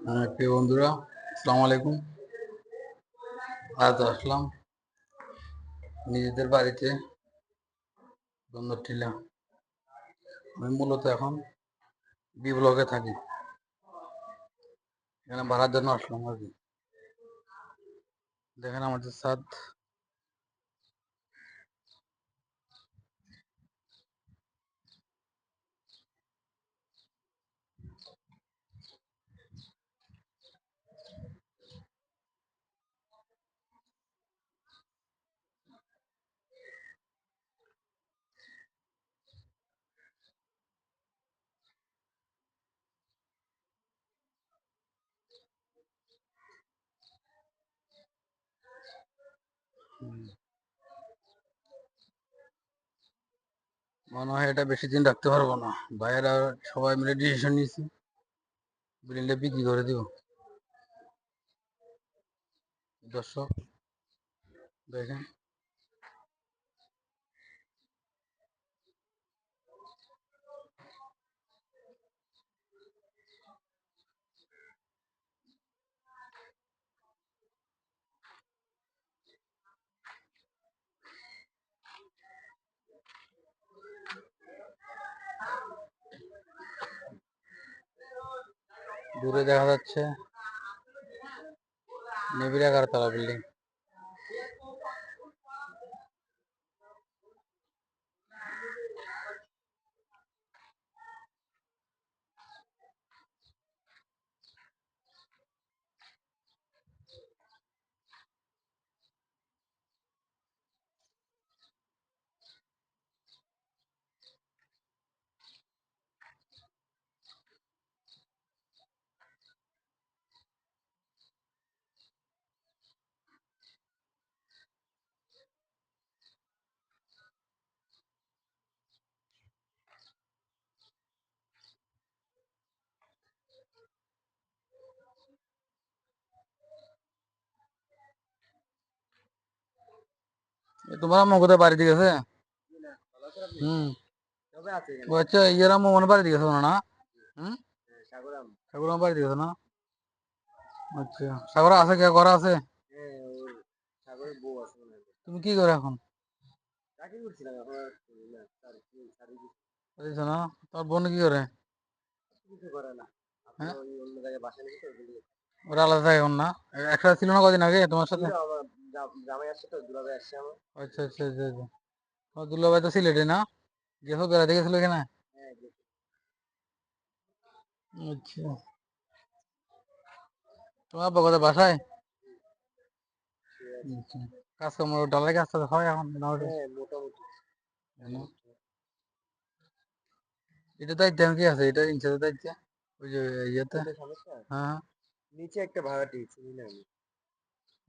প্রিয় বন্ধুরা, আসসালামু আলাইকুম। আজ আসলাম নিজেদের বাড়িতে টিলা। আমি মূলত এখন বি ব্লকে থাকি, এখানে ভাড়ার জন্য আসলাম আর কি। দেখেন আমাদের ছাদ। মনে হয় এটা বেশি দিন রাখতে পারবো না। ভাইয়েরা সবাই মিলে ডিসিশন নিয়েছি, বিল্ডিংটা বিক্রি করে দিব। দর্শক দেখেন, দূরে দেখা যাচ্ছে নেবির 11 তলা বিল্ডিং। তোমার আম্মা কোথায় বাড়ি দিকে আছে? আচ্ছা, ইয়ার আম্মা মনে বাড়ি দিকে না? সাগর বাড়ি দিকে না? আচ্ছা, সাগর আছে, কে ঘর আছে? তুমি কি করে এখন? না, তোর বোন কি করে? ওরা আলাদা থাকে এখন না? একসাথে ছিল না কদিন আগে তোমার সাথে? আচ্ছা আচ্ছা আচ্ছা আচ্ছা। তোমার দুলাভাই তো সিলেটে না? গেছো, বেড়াতে গেছিল এখানে? আচ্ছা, তোমার আব্বা কোথায়, বাসায়? আচ্ছা, কাজকর্ম ডালাই কাজ টাজ হয় এখন মোটামুটি? এটা দায়িত্ব আমি কি আছে, এটা ইনচার্জের দায়িত্ব ওই যে ইয়েতে। হ্যাঁ হ্যাঁ। নিচে একটা ভাড়াটি চিনি না আমি।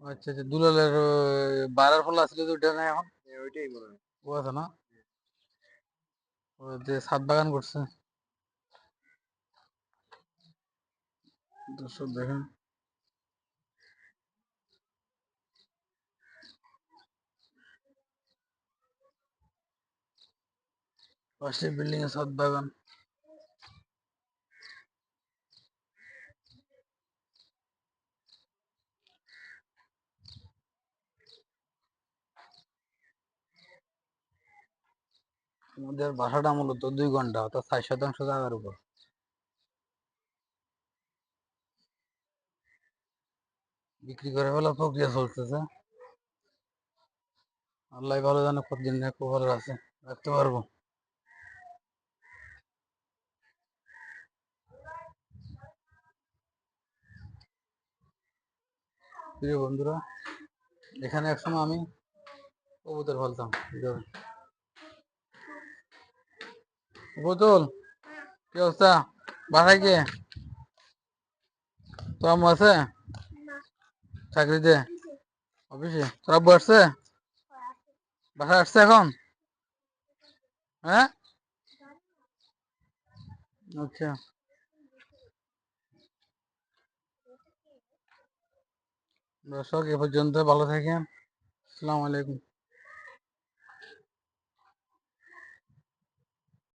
আচ্ছা আচ্ছা, দুলালের বাড়ার ফল আসলে তো ওইটা না এখন? ওইটাই মনে হয়। ও আছে না? ও যে ছাদ বাগান করছে। দর্শক দেখেন, পাশে বিল্ডিং এ ছাদ বাগান। আমাদের বাসাটা মূলত 2 ঘন্টা, অর্থাৎ 60 শতাংশ জায়গার উপর। বিক্রি করে ফেলার প্রক্রিয়া চলতেছে। আল্লাহ ভালো জানে কতদিন খবর আছে রাখতে পারবো। প্রিয় বন্ধুরা, এখানে একসময় আমি কবুতর ফেলতাম। বোতল, কি অবস্থা? বাসায় কে? তোর আম্মু আছে? চাকরিতে, অফিসে? তোর আব্বু আসছে? বাসায় আসছে এখন? হ্যাঁ, আচ্ছা। দর্শক এ পর্যন্ত, ভালো থাকেন। আসসালামু আলাইকুম।